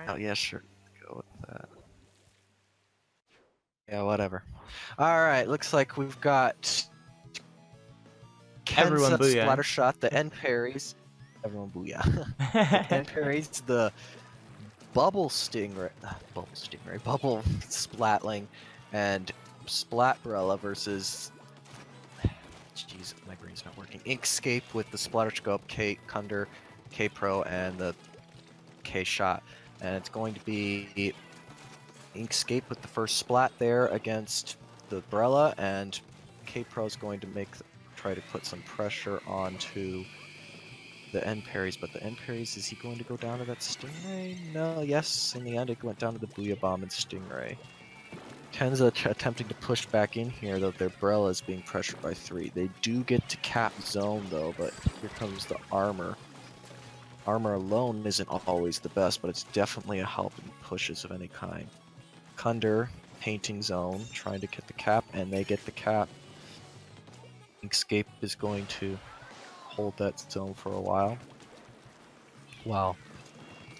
Oh yeah, sure. Go with that. Yeah, whatever. Alright, looks like we've got Everyone KenZa booyah. splatter shot, the end parries. Everyone booyah. The end parries, the bubble stingray, bubble splatling, and Splatbrella versus. Jeez, my brain's not working. Inkscape with the splatter scope, K Kunder, K Pro, and the K shot, and it's going to be Inkscape with the first splat there against the Brella, and K Pro is going to try to put some pressure onto the end parries, but the end parries, is he going to go down to that Stingray? No, yes, in the end it went down to the Booyah Bomb and Stingray. KenZa attempting to push back in here, though their Brella is being pressured by 3. They do get to cap zone, though, but here comes the armor. Armor alone isn't always the best, but it's definitely a help in pushes of any kind. Kunder, painting zone, trying to get the cap, and they get the cap. Inkscape is going to hold that zone for a while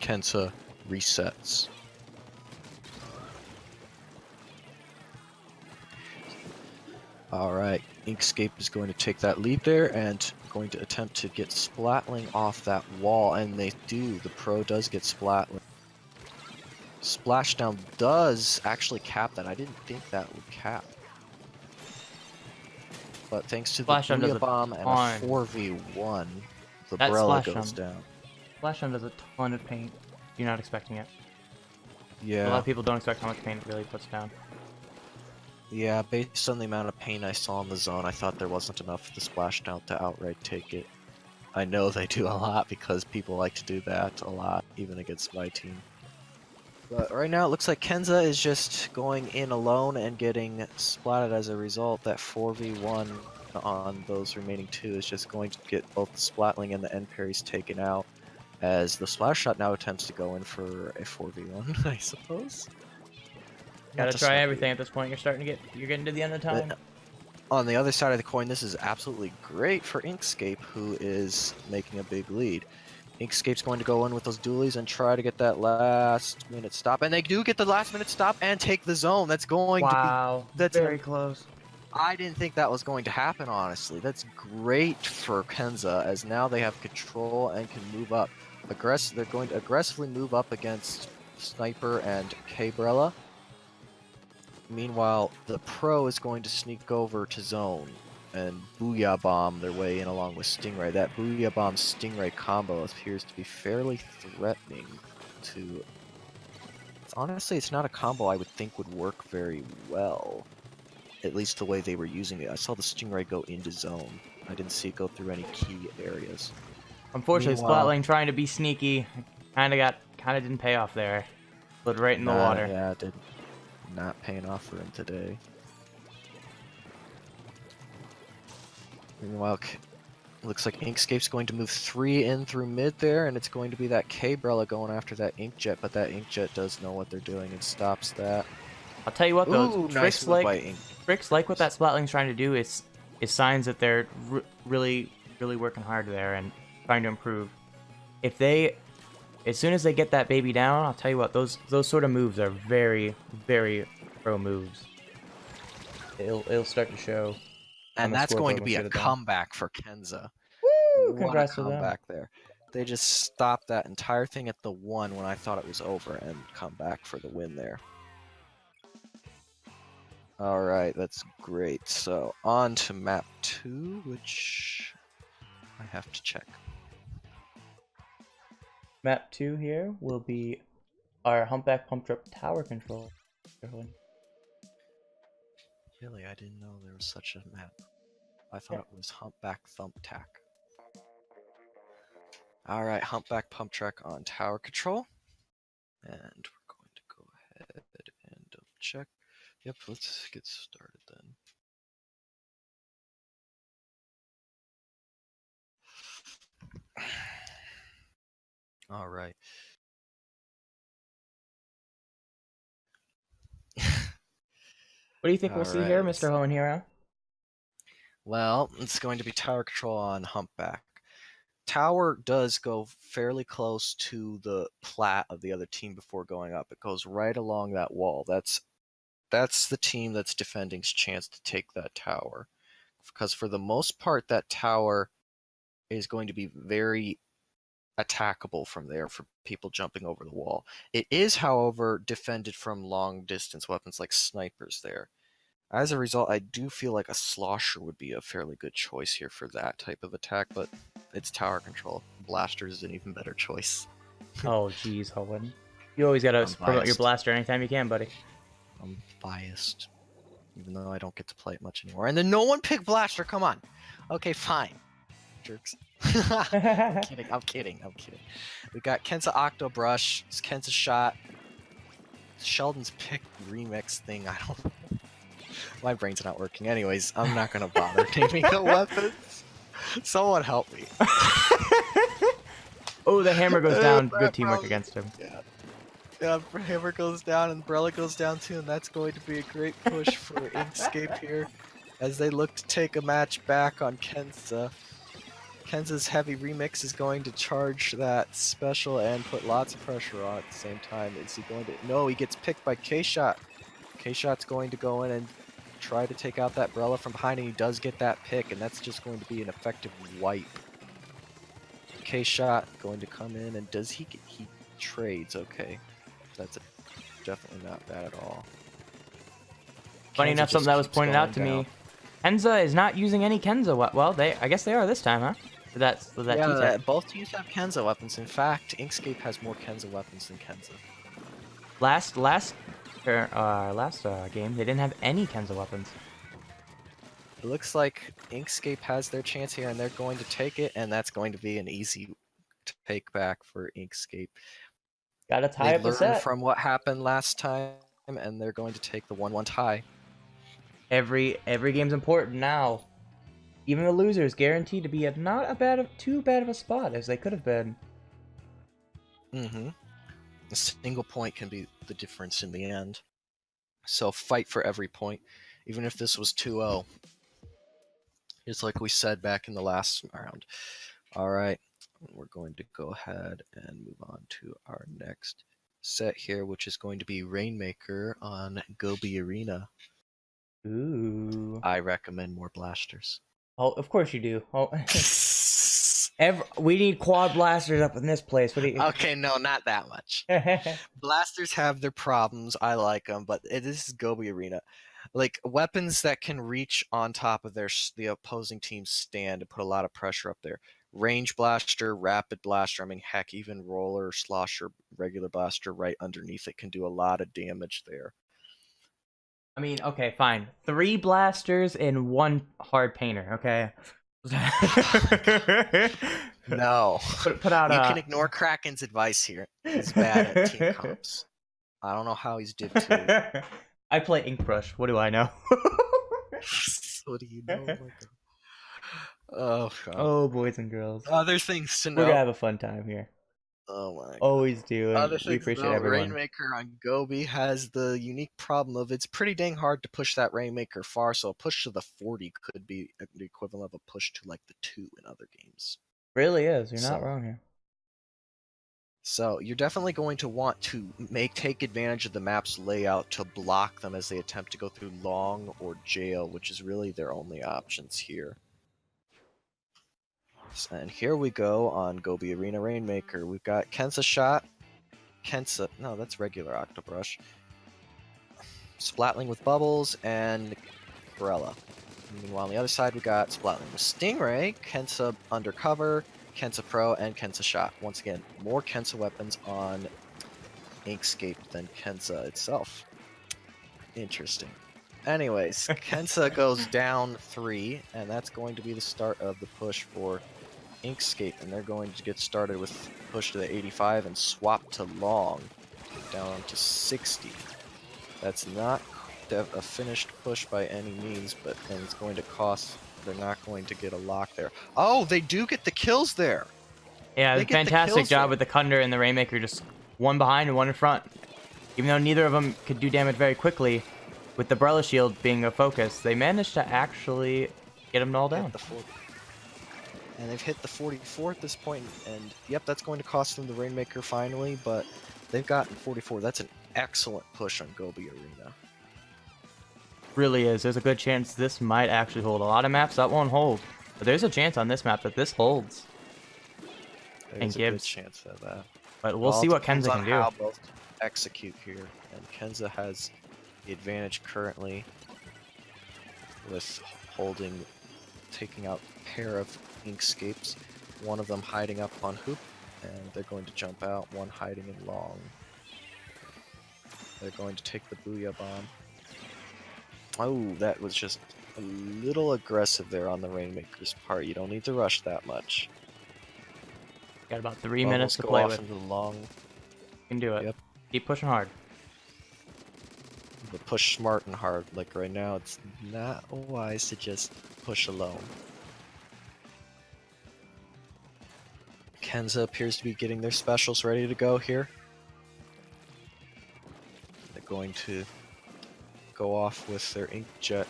KenZa resets. Alright, Inkscape is going to take that lead there and going to attempt to get Splatling off that wall, and they do. The Pro does get Splatling. Splashdown does actually cap that. I didn't think that would cap. But thanks to the Booyah Bomb and a 4v1, the Brella goes down. Splashdown does a ton of paint. You're not expecting it. Yeah. A lot of people don't expect how much paint it really puts down. Yeah, based on the amount of paint I saw in the zone, I thought there wasn't enough for the Splashdown to outright take it. I know they do a lot because people like to do that a lot, even against my team. But right now it looks like KenZa is just going in alone and getting splatted as a result. That 4v1 on those remaining 2 is just going to get both the Splatling and the end parries taken out, as the Splash Shot now attempts to go in for a 4v1, I suppose. Gotta try everything at this point. You're getting to the end of time. On the other side of the coin, this is absolutely great for Inkscape, who is making a big lead. Inkscape's going to go in with those dualies and try to get that last minute stop, and they do get the last minute stop and take the zone. That's going to be very close. I didn't think that was going to happen, honestly. That's great for KenZa, as now they have control and can move up. They're going to aggressively move up against Sniper and K-Brella. Meanwhile, the Pro is going to sneak over to zone and Booyah Bomb their way in along with Stingray. That Booyah Bomb Stingray combo appears to be fairly threatening to... Honestly, it's not a combo I would think would work very well. At least the way they were using it. I saw the Stingray go into zone. I didn't see it go through any key areas. Unfortunately, Splatling trying to be sneaky kind of didn't pay off there. Slid right in the water. Yeah, it did. Not paying off for him today. Meanwhile, looks like Inkscape's going to move 3 in through mid there, and it's going to be that K-Brella going after that Inkjet, but that Inkjet does know what they're doing and stops that. I'll tell you what, though, Ooh, tricks like what that Splatling's trying to do is signs that they're really working hard there and trying to improve. As soon as they get that baby down, I'll tell you what, those sort of moves are very pro moves. It'll start to show. And that's going to be a comeback for KenZa. Woo! Congrats to them. Comeback there. They just stopped that entire thing at the 1 when I thought it was over and come back for the win there. Alright, that's great. So, on to map 2, which I have to check. Map 2 here will be our Humpback Pump Truck Tower Control. Really, I didn't know there was such a map. I thought it was Humpback Thumptack. Alright, Humpback Pump Truck on Tower Control. And we're going to go ahead and double check. Yep, let's get started then. Alright. What do you think we'll see here, Mr. Hohen Hero? Well, it's going to be Tower Control on Humpback. tower does go fairly close to the plat of the other team before going up. It goes right along that wall. That's the team that's defending's chance to take that tower. Because for the most part, that tower is going to be very attackable from there for people jumping over the wall. It is, however, defended from long distance weapons like snipers there. As a result, I do feel like a slosher would be a fairly good choice here for that type of attack, but it's tower control. Blaster is an even better choice. Oh, jeez, Owen. You always gotta I'm promote your biased. blaster anytime you can, buddy. I'm biased, even though I don't get to play it much anymore. And then no one picked blaster. Come on. Okay, fine. Jerks. I'm kidding. I'm kidding. I'm kidding. We got KenZa Octo Brush. It's KenZa Shot. Sheldon's pick remix thing. I don't. My brain's not working. Anyways, I'm not gonna bother naming the weapons. Someone help me. Oh, the hammer goes down. Good teamwork against him. Yeah. Yeah, hammer goes down, and umbrella goes down too, and that's going to be a great push for Inkscape here, as they look to take a match back on KenZa. KenZa's heavy remix is going to charge that special and put lots of pressure on at the same time. Is he going to? No, he gets picked by K-Shot. K-Shot's going to go in and try to take out that umbrella from behind, and he does get that pick, and that's just going to be an effective wipe. K-Shot going to come in, and does he trades? Okay. That's definitely not bad at all. Funny KenZa enough, just something that was keeps pointed out to going me. down. KenZa is not using any KenZa. Well, I guess they are this time, huh? For that Yeah, T-Tech. both teams have KenZa weapons. In fact, Inkscape has more KenZa weapons than KenZa. Last game, they didn't have any KenZa weapons. It looks like Inkscape has their chance here, and they're going to take it, and that's going to be an easy take back for Inkscape. Gotta tie They up the learned set. from what happened last time, and they're going to take the 1-1 tie. Every game's important now. Even the losers guaranteed to be at not too bad of a spot as they could have been. Mm-hmm. A single point can be the difference in the end. So fight for every point, even if this was 2-0. It's like we said back in the last round. All right, we're going to go ahead and move on to our next set here, which is going to be Rainmaker on Gobi Arena. Ooh. I recommend more blasters. Oh, of course you do. Oh. We need quad blasters up in this place. What do you? Okay, no, not that much. Blasters have their problems. I like them, but this is Gobi Arena. Like weapons that can reach on top of the opposing team's stand and put a lot of pressure up there. Range blaster, rapid blaster. I mean, heck, even roller, slosher, regular blaster right underneath it can do a lot of damage there. I mean, okay, fine. 3 blasters and 1 hard painter. Okay. No. Put out. You can ignore Kraken's advice here. He's bad at team comps. I don't know how he's Div 2. I play Ink Brush. What do I know? What do you know? Oh, my God. Oh, God. Oh, boys and girls. Other things to know. We're gonna have a fun time here. Oh my God. Always do, and Other we things appreciate though, everyone. Rainmaker on Gobi has the unique problem of it's pretty dang hard to push that Rainmaker far, so a push to the 40 could be the equivalent of a push to like the 2 in other games. Really is. You're not wrong here. So you're definitely going to want to take advantage of the map's layout to block them as they attempt to go through long or jail, which is really their only options here. And here we go on Gobi Arena Rainmaker. We've got KenZa Shot. No, that's regular Octobrush. Splatling with Bubbles and Umbrella. Meanwhile, on the other side, we got Splatling with Stingray, KenZa Undercover, KenZa Pro, and KenZa Shot. Once again, more KenZa weapons on Inkscape than KenZa itself. Interesting. Anyways, KenZa goes down 3, and that's going to be the start of the push for Inkscape, and they're going to get started with push to the 85 and swap to long down to 60. That's not a finished push by any means, but and it's going to cost. They're not going to get a lock there. Oh, they do get the kills there. Yeah, They get the fantastic kills job there. with the Cunder and the Rainmaker, just one behind and one in front. Even though neither of them could do damage very quickly, with the Umbrella Shield being a focus, they managed to actually get them all down. And they've hit the 44 at this point, and yep, that's going to cost them the Rainmaker finally, but they've gotten 44. That's an excellent push on Gobi Arena. Really is. There's a good chance this might actually hold. A lot of maps that won't hold, but there's a chance on this map that this holds. There's a good Gibbs. chance of that. But It we'll all see what depends KenZa on can do. how both execute here, and KenZa has the advantage currently with holding, taking out a pair of Inkscapes, one of them hiding up on hoop, and they're going to jump out, one hiding in long. They're going to take the Booyah Bomb. Oh, that was just a little aggressive there on the Rainmaker's part. You don't need to rush that much. Got about 3 Bubbles minutes to go play off with. into the long. You can do it. Yep. Keep pushing hard. But push smart and hard. Like right now, it's not wise to just push alone. KenZa appears to be getting their specials ready to go here. They're going to go off with their Inkjet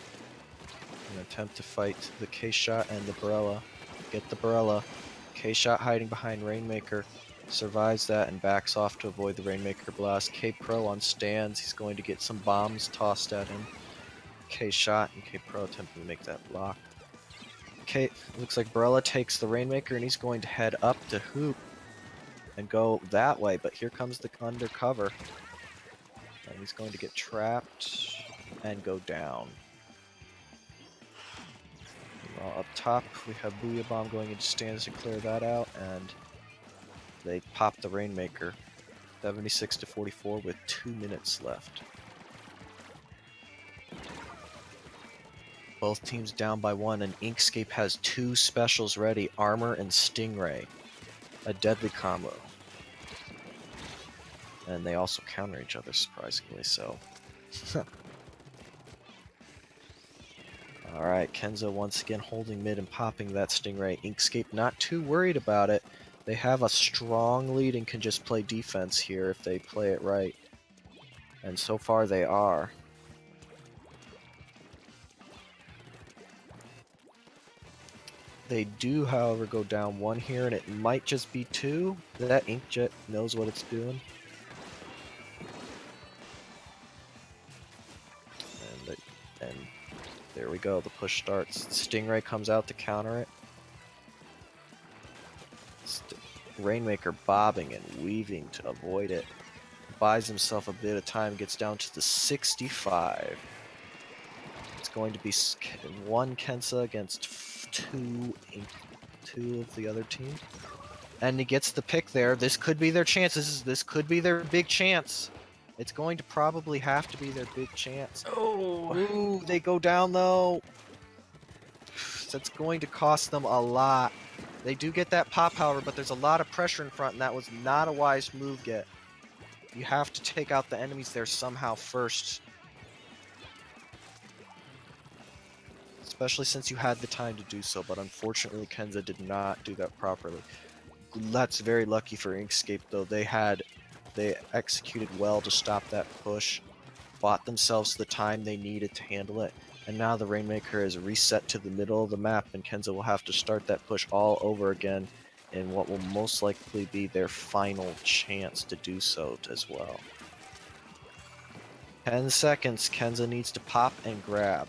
and attempt to fight the K-Shot and the Barella. Get the Barella. K-Shot hiding behind Rainmaker. Survives that and backs off to avoid the Rainmaker blast. K-Pro on stands. He's going to get some bombs tossed at him. K-Shot and K-Pro attempting to make that block. Looks like Barella takes the Rainmaker and he's going to head up to hoop and go that way, but here comes the undercover. And he's going to get trapped and go down. Meanwhile, up top, we have Booyah Bomb going into stands to clear that out, and they pop the Rainmaker. 76 to 44 with 2 minutes left. Both teams down by 1, and Inkscape has 2 specials ready, Armor and Stingray. A deadly combo. And they also counter each other, surprisingly so. Alright, KenZa once again holding mid and popping that Stingray. Inkscape not too worried about it. They have a strong lead and can just play defense here if they play it right. And so far they are. They do, however, go down 1 here, and it might just be 2. That Inkjet knows what it's doing. And there we go, the push starts. Stingray comes out to counter it. Rainmaker bobbing and weaving to avoid it. Buys himself a bit of time, gets down to the 65. It's going to be 1 KenZa against 2 of the other team. And he gets the pick there. This could be their chance. This could be their big chance. It's going to probably have to be their big chance. Oh. Ooh, they go down though. That's going to cost them a lot. They do get that pop, however, but there's a lot of pressure in front, and that was not a wise move yet. You have to take out the enemies there somehow first. Especially since you had the time to do so, but unfortunately KenZa did not do that properly. That's very lucky for Inkscape though. They executed well to stop that push, bought themselves the time they needed to handle it, and now the Rainmaker is reset to the middle of the map, and KenZa will have to start that push all over again in what will most likely be their final chance to do so as well. 10 seconds, KenZa needs to pop and grab.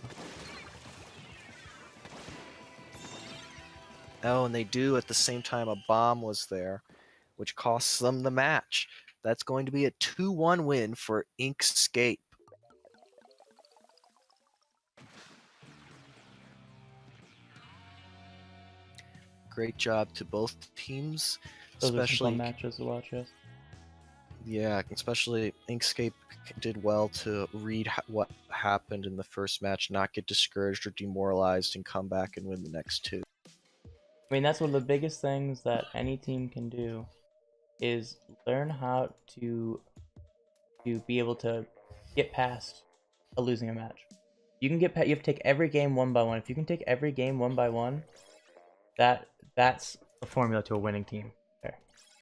Oh, and they do at the same time. A bomb was there, which costs them the match. That's going to be a 2-1 win for Inkscape. Great job to both teams, Those are some especially fun matches to watch. Yes. Yeah, especially Inkscape did well to read what happened in the first match, not get discouraged or demoralized, and come back and win the next 2. I mean, that's one of the biggest things that any team can do, is learn how to be able to get past losing a match. You can get you have to take every game 1 by 1. If you can take every game 1 by 1, that's the formula to a winning team.